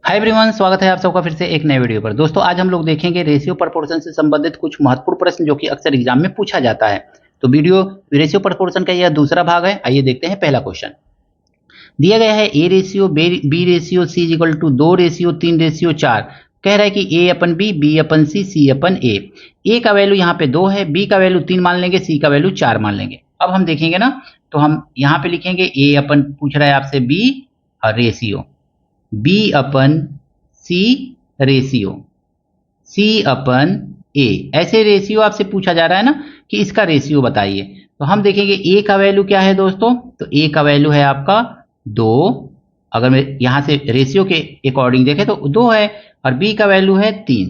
Hi everyone, स्वागत है आप सबका फिर से एक नए वीडियो पर। दोस्तों आज हम लोग देखेंगे रेशियो प्रोपोर्शन से संबंधित कुछ महत्वपूर्ण प्रश्न जो कि अक्सर एग्जाम में पूछा जाता है। तो वीडियो रेशियो प्रोपोर्शन का यह दूसरा भाग है। आइए देखते हैं पहला क्वेश्चन। दिया गया है A ratio B ratio C equal to 2:3:4। कह रहा है कि ए अपन बी अपन सी अपन ए का वैल्यू यहाँ पे 2 है, बी का वैल्यू 3 मान लेंगे, सी का वैल्यू 4 मान लेंगे। अब हम देखेंगे ना, तो हम यहाँ पे लिखेंगे ए अपन पूछ रहा है आपसे बी और रेशियो बी अपन सी रेशियो सी अपन ए, ऐसे रेशियो आपसे पूछा जा रहा है ना कि इसका रेशियो बताइए। तो हम देखेंगे ए का वैल्यू क्या है दोस्तों, तो ए का वैल्यू है आपका 2। अगर मैं यहां से रेशियो के अकॉर्डिंग देखें तो 2 है, और बी का वैल्यू है 3।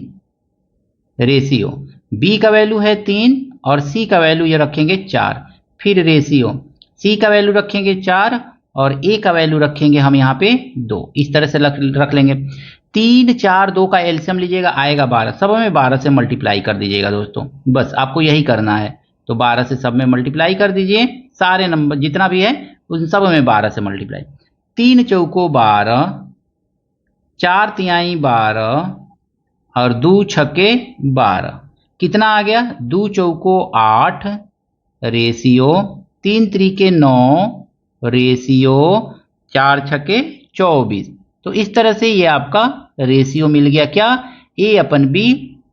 रेशियो बी का वैल्यू है 3 और सी का वैल्यू ये रखेंगे 4। फिर रेशियो सी का वैल्यू रखेंगे 4 और ए का वैल्यू रखेंगे हम यहाँ पे 2। इस तरह से रख लेंगे। 3 4 2 का एलसीएम लीजिएगा, आएगा 12। सब में 12 से मल्टीप्लाई कर दीजिएगा दोस्तों, बस आपको यही करना है। तो 12 से सब में मल्टीप्लाई कर दीजिए, सारे नंबर जितना भी है उन सब में 12 से मल्टीप्लाई। 3 चौको 12, 4 तिहाई 12 और 2 छक्के 12। कितना आ गया? 2 चौको 8 रेशियो 3 त्रिके 9 रेशियो 4 छक्के 24। तो इस तरह से ये आपका रेशियो मिल गया। क्या? ए अपन बी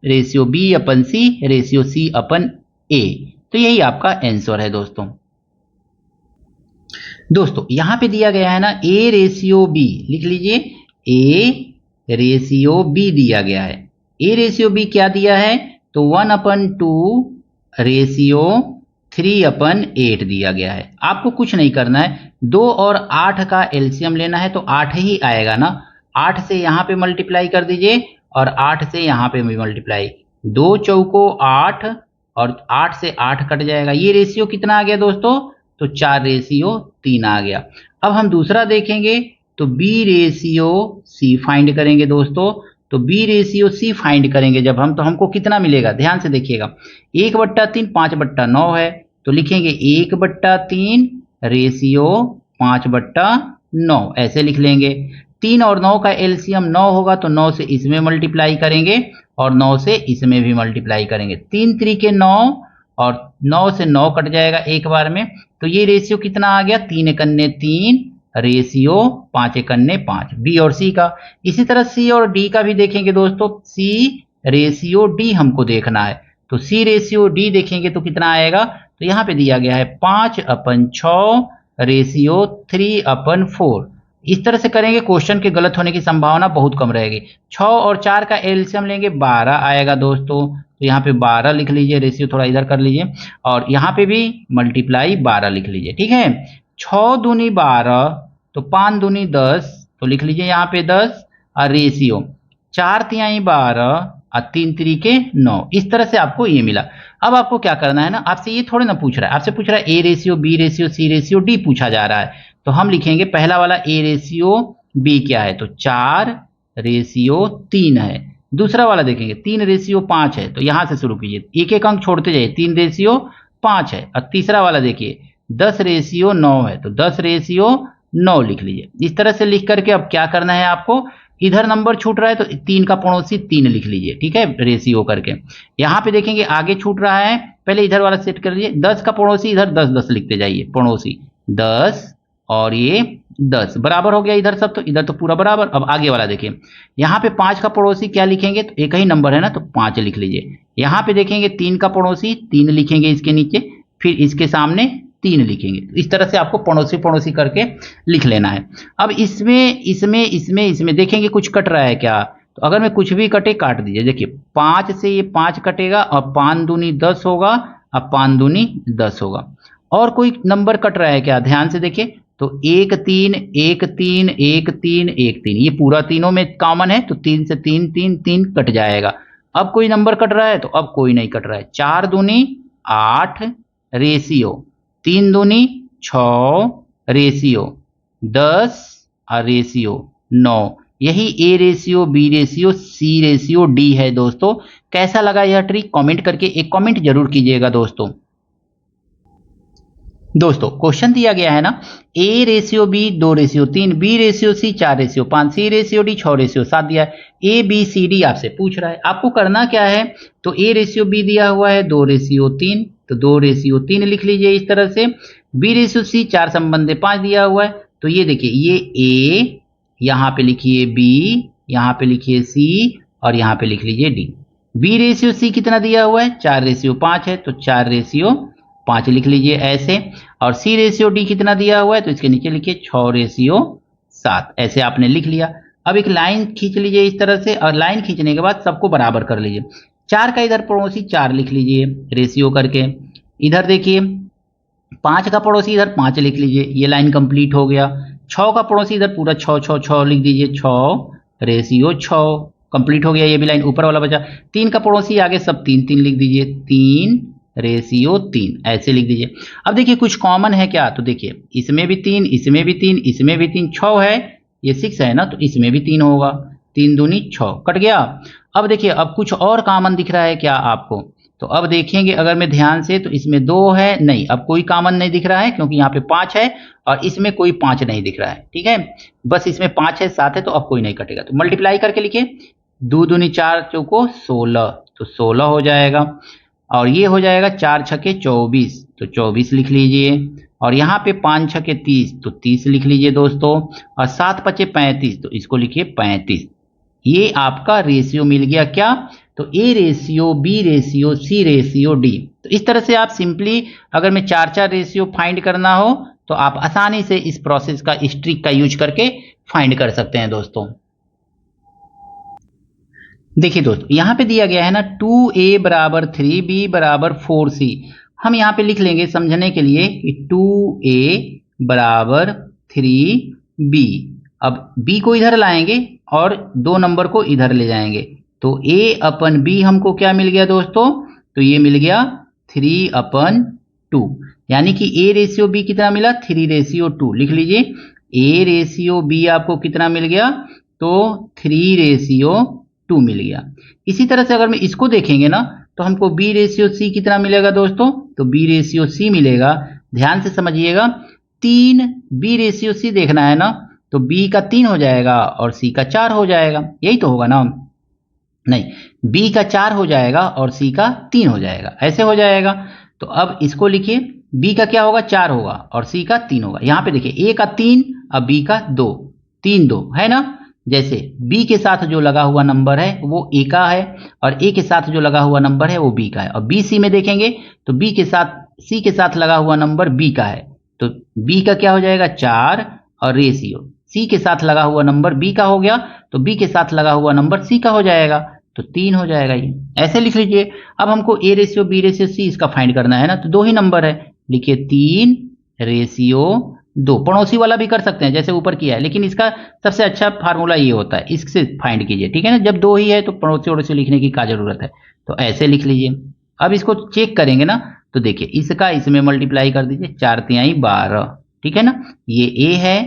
रेशियो बी अपन सी रेशियो सी अपन ए। तो यही आपका आंसर है दोस्तों। दोस्तों यहां पे दिया गया है ना ए रेशियो बी, लिख लीजिए ए रेशियो बी दिया गया है। ए रेशियो बी क्या दिया है? तो 1/2 रेशियो 3/8 दिया गया है। आपको कुछ नहीं करना है, 2 और 8 का एलसीएम लेना है तो 8 ही आएगा ना। 8 से यहाँ पे मल्टीप्लाई कर दीजिए और 8 से यहाँ पे भी मल्टीप्लाई। 2 चौको 8 और 8 से 8 कट जाएगा। ये रेशियो कितना आ गया दोस्तों? तो 4 रेशियो 3 आ गया। अब हम दूसरा देखेंगे तो बी रेशियो सी फाइंड करेंगे दोस्तों। तो बी रेशियो सी फाइंड करेंगे जब हम, तो हमको कितना मिलेगा? ध्यान से देखिएगा, 1/3 5/9 है। तो लिखेंगे 1/3 रेशियो 5/9, ऐसे लिख लेंगे। 3 और 9 का एलसीएम 9 होगा, तो 9 से इसमें मल्टीप्लाई करेंगे और 9 से इसमें भी मल्टीप्लाई करेंगे। 3 त्रिके 9 और 9 से 9 कट जाएगा एक बार में। तो ये रेशियो कितना आ गया? 3 एकन्ने 3 रेशियो 5 एकन्ने 5, बी और सी का। इसी तरह सी और डी का भी देखेंगे दोस्तों। सी रेशियो डी हमको देखना है, तो सी रेशियो डी देखेंगे तो कितना आएगा? तो यहाँ पे दिया गया है 5/6 रेशियो 3/4। इस तरह से करेंगे, क्वेश्चन के गलत होने की संभावना बहुत कम रहेगी। 6 और 4 का एलसीएम लेंगे, 12 आएगा दोस्तों। तो यहाँ पे 12 लिख लीजिए, रेशियो थोड़ा इधर कर लीजिए और यहाँ पे भी मल्टीप्लाई 12 लिख लीजिए, ठीक है। 6 दूनी 12 तो 5 दूनी 10, तो लिख लीजिए यहाँ पे 10 और रेशियो 4 तिहाई 12 और 3 त्रिके 9। इस तरह से आपको ये मिला। अब आपको क्या करना है ना, आपसे ये थोड़े ना पूछ रहा है, आपसे पूछ रहा है A ratio B ratio C ratio D पूछा जा रहा है। तो हम लिखेंगे पहला वाला ए रेशियो बी क्या है, तो 4 रेशियो 3 है। दूसरा वाला देखेंगे 3 रेशियो 5 है, तो यहां से शुरू कीजिए, एक एक अंक छोड़ते जाइए। 3 रेशियो 5 है। और तीसरा वाला देखिए 10 रेशियो 9 है, तो 10 रेशियो 9 लिख लीजिए। इस तरह से लिख करके अब क्या करना है आपको, इधर नंबर छूट रहा है तो 3 का पड़ोसी 3 लिख लीजिए, ठीक है, रेशियो करके। यहाँ पे देखेंगे आगे छूट रहा है, पहले इधर वाला सेट कर लीजिए। 10 का पड़ोसी इधर 10 10 लिखते जाइए, पड़ोसी 10 और ये 10 बराबर हो गया इधर सब, तो इधर तो पूरा बराबर। अब आगे वाला देखिए, यहाँ पे 5 का पड़ोसी क्या लिखेंगे, तो एक ही नंबर है ना, तो 5 लिख लीजिए। यहाँ पे देखेंगे 3 का पड़ोसी 3 लिखेंगे इसके नीचे, फिर इसके सामने 3 लिखेंगे। इस तरह से आपको पड़ोसी पड़ोसी करके लिख लेना है। अब इसमें देखेंगे कुछ कट रहा है क्या, तो अगर मैं कुछ भी कटे काट दीजिए। देखिए 5 से ये 5 कटेगा और 5 दूनी 10 होगा, अब 5 दूनी 10 होगा। और कोई नंबर कट रहा है क्या, ध्यान से देखिए, तो 1 3 1 3 1 3 1 3, ये पूरा तीनों में कॉमन है, तो 3 से 3 3 3 कट जाएगा। अब कोई नंबर कट रहा है, तो अब कोई नहीं कट रहा है। 4 दूनी 8 रेशियो 3 दूनी 6 रेशियो 10 और रेशियो 9। यही A ratio B ratio C ratio D है दोस्तों। कैसा लगा यह ट्रिक, कमेंट करके एक कमेंट जरूर कीजिएगा दोस्तों। दोस्तों क्वेश्चन दिया गया है ना, A ratio B 2:3, B ratio C 4:5, C ratio D 6:7 दिया है। A B C D आपसे पूछ रहा है, आपको करना क्या है, तो A रेशियो B दिया हुआ है 2:3, तो 2:3 लिख लीजिए इस तरह से। B रेशियो C 4:5 दिया हुआ है, तो ये देखिए ये A, यहाँ पे लिखिए B, यहाँ पे लिखिए C और यहाँ पे लिख लीजिए D। B रेशियो C कितना दिया हुआ है, 4:5 है, तो 4:5 लिख लीजिए ऐसे। और C रेशियो D कितना दिया हुआ है, तो इसके नीचे लिखिए 6:7, ऐसे आपने लिख लिया। अब एक लाइन खींच लीजिए इस तरह से, और लाइन खींचने के बाद सबको बराबर कर लीजिए। 4 का इधर पड़ोसी 4 लिख लीजिए रेशियो करके, इधर देखिए 5 का पड़ोसी इधर 5 लिख लीजिए, ये लाइन कंप्लीट हो गया। 6 का पड़ोसी इधर पूरा 6 लिख दीजिए, 6:6 कंप्लीट हो गया, ये भी लाइन ऊपर वाला बचा। 3 का पड़ोसी आगे सब 3 लिख दीजिए, 3:3 ऐसे लिख दीजिए। अब देखिए कुछ कॉमन है क्या, तो देखिए इसमें भी 3, इसमें भी 3, इसमें भी 3, 6 है, ये 6 है ना, तो इसमें भी 3 होगा, 3 दूनी 6 कट गया। अब देखिए अब कुछ और कॉमन दिख रहा है क्या आपको, तो अब देखेंगे अगर मैं ध्यान से, तो इसमें 2 है, नहीं अब कोई कॉमन नहीं दिख रहा है, क्योंकि यहाँ पे 5 है और इसमें कोई 5 नहीं दिख रहा है, ठीक है, बस इसमें 5 है 7 है, तो अब कोई नहीं कटेगा। तो मल्टीप्लाई करके लिखिए, 2 दूनी 4 चौको 16, तो 16 हो जाएगा। और ये हो जाएगा 4 छके 24, तो 24 लिख लीजिए। और यहाँ पे 5 छके 30, तो 30 लिख लीजिए दोस्तों। और 7 पचे 35, तो इसको लिखिए 35। ये आपका रेशियो मिल गया क्या, तो A ratio, B ratio, C ratio, D। तो इस तरह से आप सिंपली अगर मैं 4 रेशियो फाइंड करना हो, तो आप आसानी से इस प्रोसेस का, इस ट्रिक का यूज करके फाइंड कर सकते हैं दोस्तों। देखिए दोस्तों यहाँ पे दिया गया है ना 2A बराबर 3B बराबर 4C। हम यहाँ पे लिख लेंगे समझने के लिए कि 2A बराबर 3B। अब B को इधर लाएंगे और 2 नंबर को इधर ले जाएंगे, तो A/B हमको क्या मिल गया दोस्तों, तो ये मिल गया 3/2, यानी कि A रेशियो B कितना मिला, 3:2 लिख लीजिए। A रेशियो B आपको कितना मिल गया, तो 3:2 मिल गया। इसी तरह से अगर मैं इसको देखेंगे ना, तो हमको B रेशियो C कितना मिलेगा दोस्तों, तो B रेशियो C मिलेगा, ध्यान से समझिएगा। 3 B रेशियो C देखना है ना, तो B का 3 हो जाएगा और C का 4 हो जाएगा, यही तो होगा ना, नहीं B का 4 हो जाएगा और C का 3 हो जाएगा, ऐसे हो जाएगा। तो अब इसको लिखिए, B का क्या होगा, 4 होगा और C का 3 होगा। यहाँ पे देखिए A का 3 और B का 2, 3 2 है ना, जैसे B के साथ जो लगा हुआ नंबर है वो A का है, और A के साथ जो लगा हुआ नंबर है वो B का है। और B C में देखेंगे तो B के साथ C के साथ लगा हुआ नंबर B का है, तो B का क्या हो जाएगा 4, और रेशियो C के साथ लगा हुआ नंबर B का हो गया, तो B के साथ लगा हुआ नंबर C का हो जाएगा, तो 3 हो जाएगा, ये ऐसे लिख लीजिए। अब हमको A ratio B ratio C इसका फाइंड करना है ना, तो 2 ही नंबर है, लिखिए 3:2। पड़ोसी वाला भी कर सकते हैं जैसे ऊपर किया है, लेकिन इसका सबसे अच्छा फार्मूला ये होता है, इससे फाइंड कीजिए, ठीक है ना। जब 2 ही है तो पड़ोसी वड़ोसी लिखने की क्या जरूरत है, तो ऐसे लिख लीजिए। अब इसको चेक करेंगे ना, तो देखिए इसका इसमें मल्टीप्लाई कर दीजिए, 4×3 12, ठीक है ना। ये A है,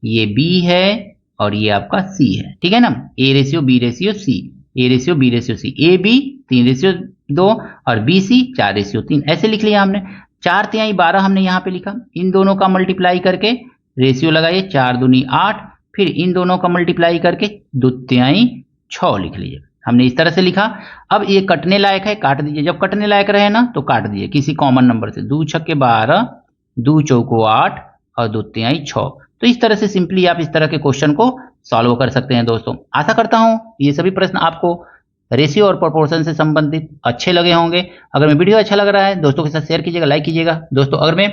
ये B है और ये आपका C है, ठीक है ना। A ratio B ratio C, A ratio B ratio C, A B 3:2 और B C 4:3, ऐसे लिख लिया हमने। 4×3 12 हमने यहाँ पे लिखा, इन दोनों का मल्टीप्लाई करके रेशियो लगाइए, 4 दूनी 8, फिर इन दोनों का मल्टीप्लाई करके 2×3 6 लिख लीजिए, हमने इस तरह से लिखा। अब ये कटने लायक है, काट दीजिए, जब कटने लायक रहे ना तो काट दीजिए किसी कॉमन नंबर से, 2 छक्के 12, 2 चौको 8 और 2×3 6। तो इस तरह से सिंपली आप इस तरह के क्वेश्चन को सॉल्व कर सकते हैं दोस्तों। आशा करता हूं ये सभी प्रश्न आपको रेशियो और प्रोपोर्शन से संबंधित अच्छे लगे होंगे। अगर मैं वीडियो अच्छा लग रहा है दोस्तों के साथ शेयर कीजिएगा, लाइक कीजिएगा। दोस्तों अगर मैं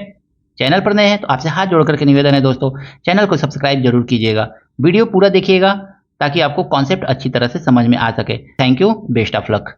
चैनल पर नए हैं तो आपसे हाथ जोड़ करके निवेदन है दोस्तों, चैनल को सब्सक्राइब जरूर कीजिएगा, वीडियो पूरा देखिएगा ताकि आपको कॉन्सेप्ट अच्छी तरह से समझ में आ सके। Thank you, best of luck.